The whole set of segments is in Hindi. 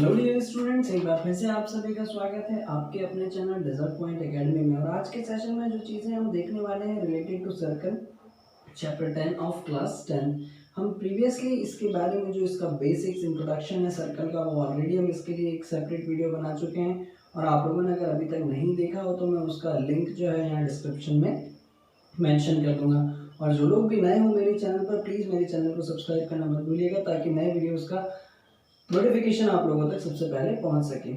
हेलो डियर स्टूडेंट्स, एक बार फिर से आप सभी का स्वागत है आपके अपने चैनल डेजर्ट पॉइंट एकेडमी में। और आज के सेशन में जो चीज़ें हम देखने वाले हैं related to circle chapter 10 of class 10। हम प्रीवियसली इसके बारे में जो इसका बेसिक्स इंट्रोडक्शन है सर्कल का, वो ऑलरेडी हम इसके लिए एक सेपरेट वीडियो बना चुके हैं। और आप लोगों ने अगर अभी तक नहीं देखा हो तो मैं उसका लिंक जो है यहाँ डिस्क्रिप्शन में मेंशन कर दूंगा। और जो लोग भी नए हो मेरे चैनल पर, प्लीज़ मेरे चैनल को सब्सक्राइब करना मत भूलिएगा ताकि नए वीडियोज़ का नोटिफिकेशन आप लोगों तक सबसे पहले पहुंच सके।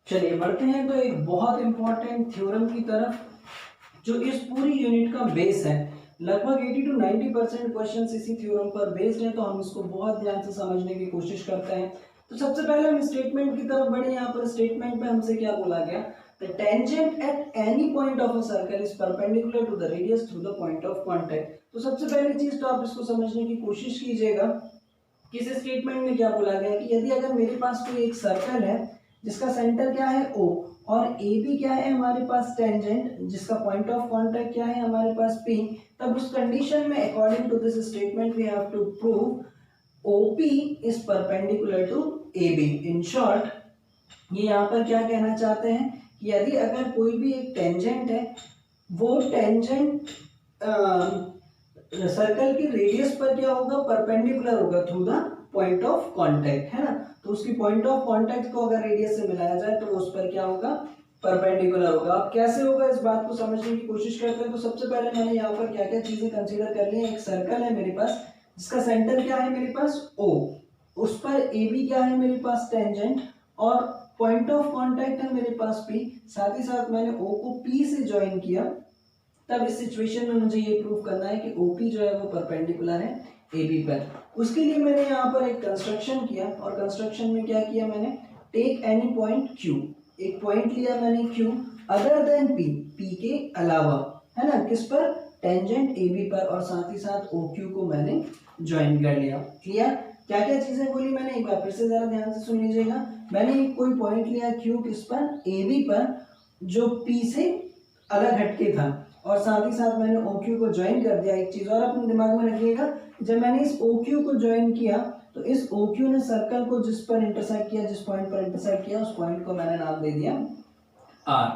चलिए बढ़ते हैं तो एक बहुत इंपॉर्टेंट थ्योरम की तरफ जो इस पूरी यूनिट का बेस है। लगभग 80 to 90% क्वेश्चंस इसी थ्योरम पर बेस्ड हैं, तो हम इसको बहुत ध्यान से समझने की कोशिश करते हैं। तो सबसे पहले हम स्टेटमेंट की तरफ बढ़े। यहाँ पर स्टेटमेंट में हमसे क्या बोला गया, the tangent at any point of a circle is perpendicular to the radius through the point of contact. तो सबसे पहली चीज तो आप इसको समझने की कोशिश कीजिएगा किस स्टेटमेंट में क्या बोला गया कि यदि अगर मेरे पास कोई एक सर्कल है जिसका सेंटर क्या है O और ए बी क्या है हमारे पास टेंजेंट, जिसका पॉइंट ऑफ कांटेक्ट क्या है हमारे पास P, तब उस कंडीशन में according to this statement we have to prove OP is perpendicular to AB। In short ये यहाँ पर क्या कहना चाहते हैं कि यदि अगर कोई भी एक टेंजेंट है, वो टेंजेंट सर्कल की रेडियस पर क्या होगा, परपेंडिकुलर होगा through the point of contact, है ना। तो उसकी पॉइंट ऑफ कांटेक्ट को अगर रेडियस से मिलाया जाए तो उस पर क्या होगा, परपेंडिकुलर होगा। अब कैसे होगा इस बात को समझने की कोशिश करते हैं। तो सबसे पहले मैंने यहाँ पर क्या क्या चीजें कंसीडर कर ली है। एक सर्कल है मेरे पास जिसका सेंटर क्या है मेरे पास O, उस पर ए बी क्या है मेरे पास टेंजेंट, और पॉइंट ऑफ कांटेक्ट है मेरे पास P। साथ ही साथ मैंने O को P से ज्वाइन किया। तब इस सिचुएशन में मुझे ये प्रूव करना है कि OP जो है वो परपेंडिकुलर है AB पर। उसके लिए मैंने यहाँ पर एक कंस्ट्रक्शन किया, और कंस्ट्रक्शन में क्या किया मैंने, टेक एनी पॉइंट Q, एक पॉइंट लिया मैंने Q अदर देन P के अलावा, है ना, किस पर, टेंजेंट AB पर, और साथ ही साथ OQ को मैंने ज्वाइन कर लिया। क्लियर, क्या क्या चीजें बोली मैंने, एक बार फिर से जरा ध्यान से सुन लीजिएगा। मैंने कोई पॉइंट लिया Q किस पर, AB पर, जो P से अलग हटके था, और साथ ही साथ मैंने OQ को ज्वाइन कर दिया। एक चीज और अपने दिमाग में रखिएगा, जब मैंने इस OQ को ज्वाइन किया तो इस OQ ने सर्कल को जिस पर इंटरसेक्ट किया, जिस पॉइंट पर इंटरसेक्ट किया, उस पॉइंट को मैंने नाम दे दिया R।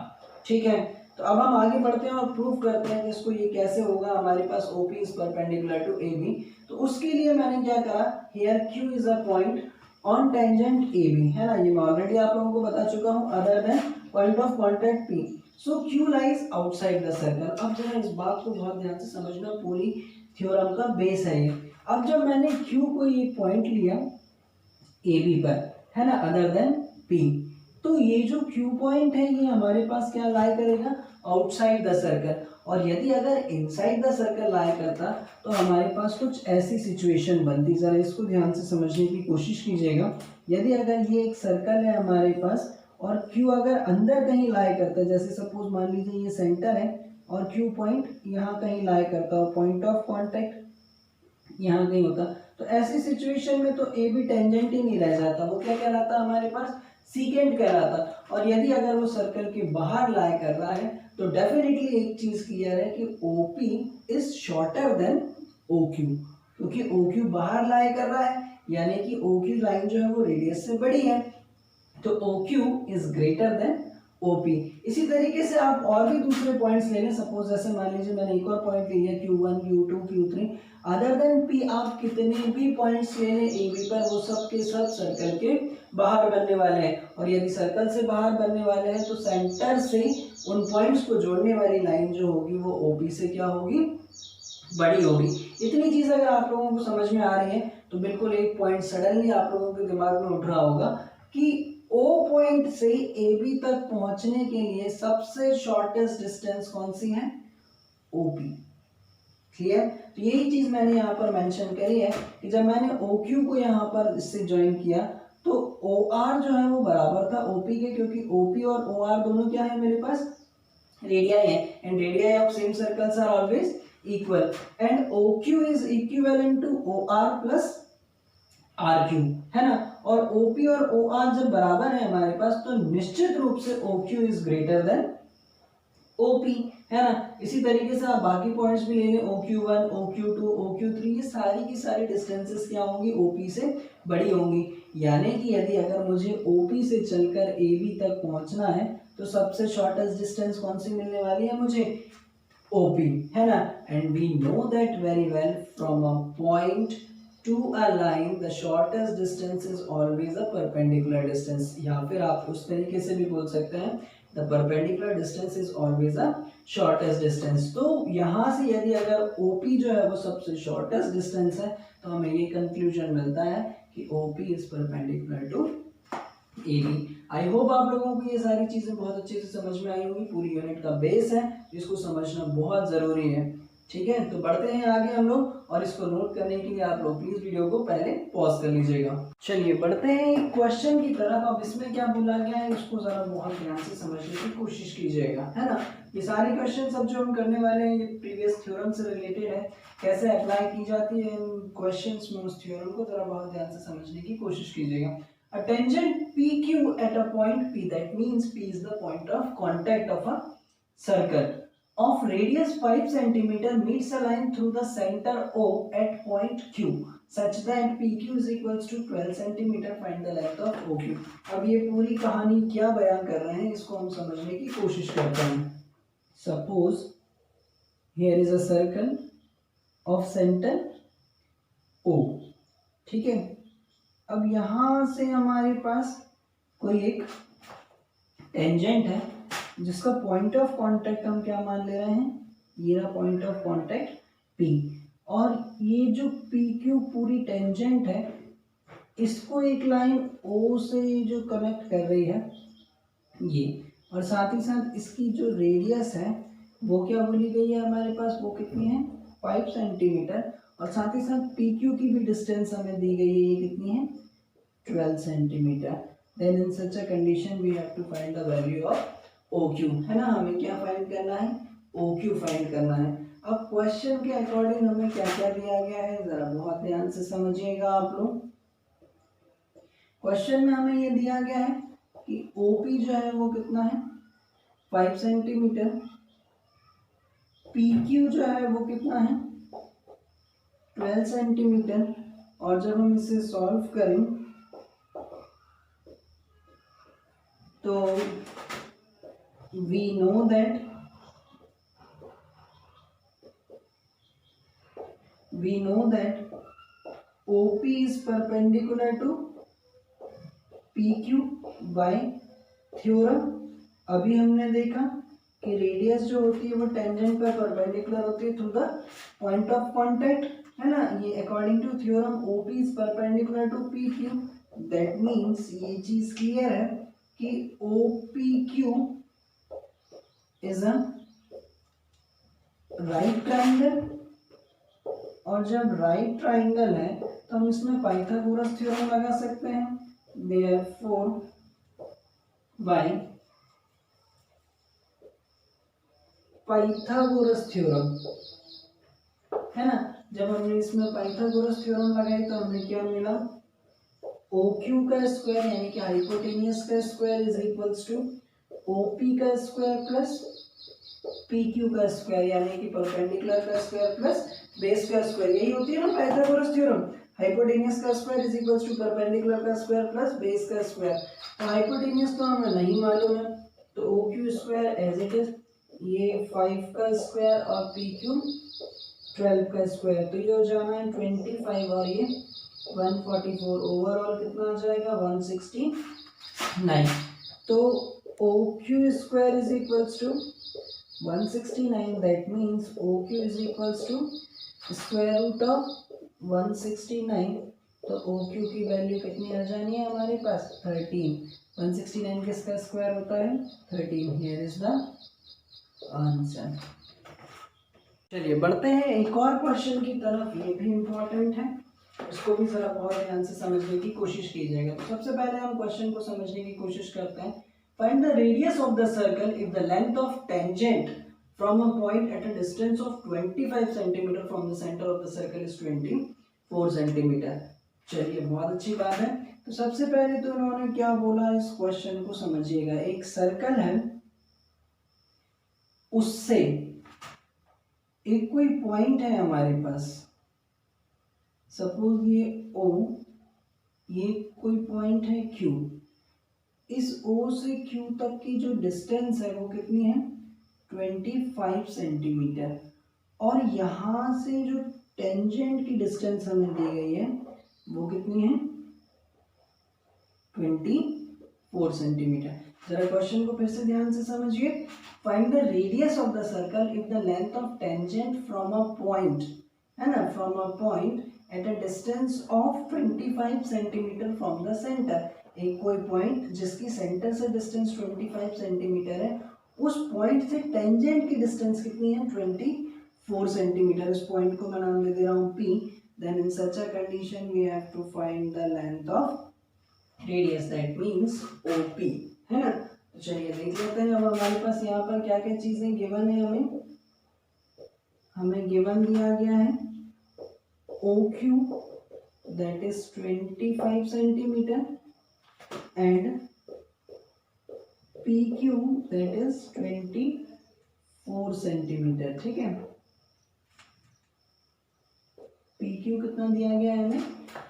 ठीक है, तो अब हम आगे बढ़ते हैं और प्रूव करते हैं कि इसको ये कैसे होगा, हमारे पास OP is perpendicular to AB। तो उसके लिए मैंने क्या करा, here Q is a point on tangent AB, है ना, ये मैं ऑलरेडी आप लोगों को बता चुका हूँ, other than point of contact P, so Q lies outside the circle. अब जरा इस बात को बहुत ध्यान से समझना, पूरी थ्योरम का बेस है ये। अब जब मैंने Q को ये पॉइंट लिया AB पर, है ना, अदर देन P, तो ये जो Q पॉइंट है ये हमारे पास क्या लाई करेगा, आउटसाइड द सर्कल। और यदि अगर इनसाइड द सर्कल लाई करता तो हमारे पास कुछ ऐसी सिचुएशन बनती। जरा इसको ध्यान से समझने की कोशिश कीजिएगा। यदि अगर ये एक सर्कल है हमारे पास और Q अगर अंदर कहीं लाई करता है, जैसे सपोज मान लीजिए ये सेंटर है और Q पॉइंट यहाँ कहीं लाई करता हो, पॉइंट ऑफ कांटेक्ट यहाँ कहीं होता, तो ऐसी सिचुएशन में तो ए बी टेंजेंट ही नहीं रह जाता, वो क्या कहलाता हमारे पास, सीकेंट कहलाता। और यदि अगर वो सर्कल के बाहर लाई कर रहा है तो डेफिनेटली एक चीज क्लियर है कि OP is shorter than OQ, क्योंकि OQ बाहर लाई कर रहा है, यानी कि OQ लाइन जो है वो रेडियस से बड़ी है, तो OQ is greater than OP। इसी तरीके से आप और भी दूसरे पॉइंट्स ले लें। सपोज जैसे मान लीजिए मैंने एक और पॉइंट लिया Q1 Q2 Q3, other than P, आप कितने भी पॉइंट्स ले लें AB पर, वो सब के सब सर्कल के बाहर बनने वाले हैं। और यदि सर्कल से बाहर बनने वाले हैं तो सेंटर से उन पॉइंट्स को जोड़ने वाली लाइन जो होगी वो OP से क्या होगी, बड़ी होगी। इतनी चीज अगर आप लोगों को समझ में आ रही है तो बिल्कुल एक पॉइंट सडनली आप लोगों के दिमाग में उठ रहा होगा कि O पॉइंट से AB तक पहुंचने के लिए सबसे शॉर्टेस्ट डिस्टेंस कौन सी है, OP। क्लियर, तो यही चीज मैंने यहाँ पर मेंशन करी है कि जब मैंने OQ को यहाँ पर इससे ज्वाइन किया तो OR जो है वो बराबर था OP के, क्योंकि OP और OR दोनों क्या है मेरे पास, रेडियाई है, and radii of same circles are always equal, and OQ is equivalent to OR plus RQ, है ना। और OP और OR जब बराबर है हमारे पास तो निश्चित रूप से OQ is greater than OP, है ना। इसी तरीके से आप बाकी पॉइंट्स भी ले लें, OQ1, OQ2, OQ3, ये सारी की सारी डिस्टेंसेस क्या होंगी, OP से बड़ी होंगी। यानी कि यदि अगर मुझे OP से चलकर AB तक पहुंचना है तो सबसे शॉर्टेस्ट डिस्टेंस कौन सी मिलने वाली है मुझे, OP, है ना। And we know that very well from a point to a line the shortest distance is always a perpendicular distance, या फिर आप उस तरीके से भी बोल सकते हैं the perpendicular distance is always a shortest distance. तो यहाँ से यदि अगर OP जो है वो सबसे शॉर्टेस्ट डिस्टेंस है तो हमें ये कंक्लूजन मिलता है कि OP is perpendicular to AB। I hope आप लोगों को ये सारी चीजें बहुत अच्छे से समझ में आई होंगी। पूरी यूनिट का बेस है जिसको समझना बहुत जरूरी है, ठीक है। तो बढ़ते हैं आगे हम लोग, और इसको नोट करने के लिए आप लोग प्लीज वीडियो को पहले पॉज कर लीजिएगा। चलिए बढ़ते हैं एक क्वेश्चन की तरफ। अब इसमें क्या बोला गया है इसको जरा बहुत ध्यान से समझने की कोशिश कीजिएगा, है ना। ये सारे क्वेश्चन सब जो हम करने वाले हैं ये प्रीवियस थ्योरम से रिलेटेड है, कैसे अप्लाई की जाती है इन क्वेश्चंस में उस थ्योरम को जरा बहुत ध्यान से समझने की कोशिश कीजिएगा। A tangent PQ at a point P, that means P is the point of contact of a circle of radius 5 centimeter meets a line through the center O at point Q such that PQ is equals to 12 centimeter. Find the length of OQ. अब ये पूरी कहानी क्या बयान कर रहे हैं इसको हम समझने की कोशिश करते हैं। Suppose here is a circle of center O, ठीक है। अब यहाँ से हमारे पास कोई एक टेंजेंट है जिसका पॉइंट ऑफ कांटेक्ट हम क्या मान ले रहे हैं, ये रहा पॉइंट ऑफ कांटेक्ट P, और ये जो PQ पूरी टेंजेंट है इसको एक लाइन O से जो कनेक्ट कर रही है ये, और साथ ही साथ इसकी जो रेडियस है वो क्या बोली गई है हमारे पास, वो कितनी है 5 सेंटीमीटर, और साथ ही साथ PQ की भी डिस्टेंस हमें दी गई है, ये कितनी है 12 centimetre. Then in such a condition we have to find the value of OQ, है ना। हमें क्या फाइंड करना है, OQ फाइंड करना है। अब क्वेश्चन के अकॉर्डिंग हमें क्या क्या दिया गया है जरा बहुत ध्यान से समझिएगा आप लोग। क्वेश्चन में हमें ये दिया गया है कि OP जो है वो कितना है 5 सेंटीमीटर, PQ जो है वो कितना है 12 सेंटीमीटर, और जब हम इसे सॉल्व करें तो we know that OP is perpendicular to PQ by theorem. अभी हमने देखा कि रेडियस जो होती है वो टेंजेंट पर परपेंडिकुलर होती है through the point of contact, है ना। ये according to theorem OP is perpendicular to PQ, that means ये चीज क्लियर है कि OPQ is a right triangle, और जब राइट ट्राइंगल है तो हम इसमें पाइथागोरस थ्योरम लगा सकते हैं। देयरफॉर बाय पाइथागोरस थ्योरम, है ना, जब हमने इसमें पाइथागोरस थ्योरम लगाई तो हमें क्या मिला, OQ का स्क्वायर यानी कि हाइपोटेनियस का square is equals to OP का स्क्वायर प्लस PQ का स्क्वायर यानी कि परपेंडिकुलर का स्क्वायर प्लस बेस का स्क्वायर। यही होती है ना पाइथागोरस थ्योरम, हाइपोटेनियस का square is equals to perpendicular का स्क्वायर प्लस बेस का स्क्वायर। तो हाइपोटेनियस तो हमें नहीं मालूम है तो OQ square as it is, ये 5 का स्क्वायर और PQ 12 का स्क्वायर, तो ये हो जाना है 25 और ये 144, ओवरऑल कितना आ जाएगा 169। तो OQ square is equals to 169, that means OQ is equals to square root of 169। तो OQ की वैल्यू कितनी आ जानी है हमारे पास 13। 169 किसका स्क्वायर होता है 13। Here is the answer. चलिए बढ़ते हैं एक और क्वेश्चन की तरफ, ये भी इम्पोर्टेंट है, इसको भी जरा बहुत ध्यान से समझने की कोशिश कीजिएगा। तो सबसे पहले हम क्वेश्चन को समझने की कोशिश करते हैं। Find the radius of the circle if the length of tangent from a point at a distance of 25 centimeter from the center of the circle is 24 centimeter। चलिए बहुत अच्छी बात है। तो सबसे पहले तो उन्होंने क्या बोला, इस क्वेश्चन को समझिएगा। एक सर्कल है, उससे एक कोई पॉइंट है हमारे पास, सपोज ये O, ये कोई पॉइंट है Q, इस O से Q तक की जो डिस्टेंस है वो कितनी है 25 सेंटीमीटर, और यहाँ से जो टेंजेंट की डिस्टेंस हमें दी गई है वो कितनी है 24 सेंटीमीटर। जरा क्वेश्चन को फिर से ध्यान से समझिए। Find the radius of the circle if the length of tangent from a point, है ना, from a point at a distance of 25 centimetre from the centre. एक कोई पॉइंट जिसकी सेंटर से डिस्टेंस 25 सेंटीमीटर है, उस पॉइंट से टेंजेंट की डिस्टेंस कितनी है 24 सेंटीमीटर। इस पॉइंट को मैं नाम दे दे रहा हूँ P। Then in such a condition we have to find the length of radius, that means OP, है ना। तो चलिए देख लेते हैं अब हमारे पास यहाँ पर क्या क्या चीजें गिवन है। हमें गिवन दिया गया है OQ that is 25 centimetre and PQ that is 24 centimetre, ठीक है। PQ कितना दिया गया है हमें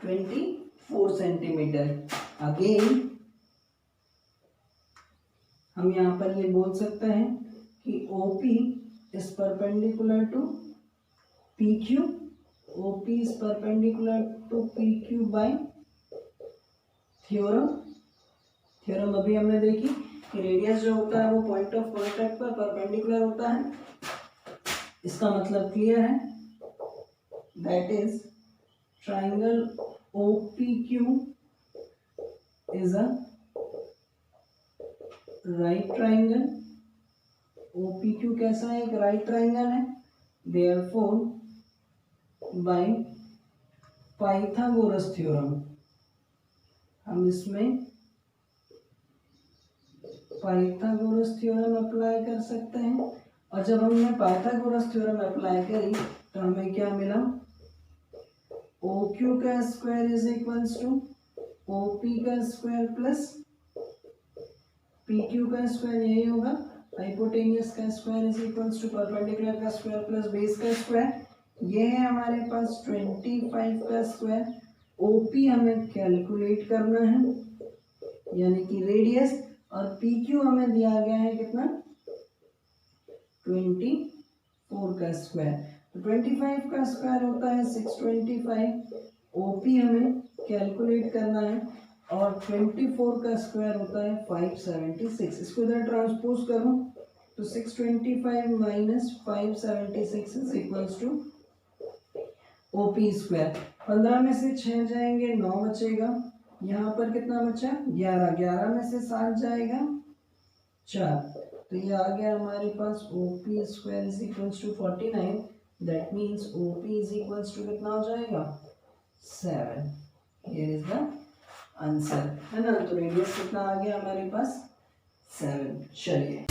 24 सेंटीमीटर। अगेन हम यहाँ पर ये बोल सकते हैं कि OP is perpendicular to PQ, OP is perpendicular to PQ by theorem. Theorem अभी हमने देखी कि रेडियस जो होता है वो पॉइंट ऑफ कांटेक्ट पर परपेंडिकुलर होता है। इसका मतलब क्लियर है, that is triangle OPQ is a right triangle। OPQ कैसा है, एक राइट ट्राइंगल है। therefore by पाइथागोरस थ्योरम हम इसमें पाइथागोरस थ्योरम अप्लाई कर सकते हैं। और जब हमने पाइथागोरस थ्योरम अप्लाई करी तो हमें क्या मिला, OQ का square is equals to OP का स्क्वायर प्लस PQ का स्क्वायर, यही होगा। हाइपोटेनियस का square is equals to perpendicular का स्क्वायर प्लस बेस का स्क्वायर। ये है हमारे पास 25 का स्क्वायर। OP हमें कैलकुलेट करना है यानी कि रेडियस, और PQ हमें दिया गया है कितना 24 का स्क्वायर। तो 25 का स्क्वायर होता है 625। OP हमें कैलकुलेट करना है और 24 का स्क्वायर होता है 576। इसको इधर ट्रांसपोज करूं तो 625 minus 576 is equals to OP square. 15 में से 6 जाएंगे 9 बचेगा। यहाँ पर कितना बचा 11, 11 में से 7 जाएगा 4, तो ये आ गया हमारे पास OP square is equals to 49। That means OP is equals to कितना हो जाएगा 7। हियर इज द आंसर, है ना। तो रेडियस कितना आ गया हमारे पास 7। चलिए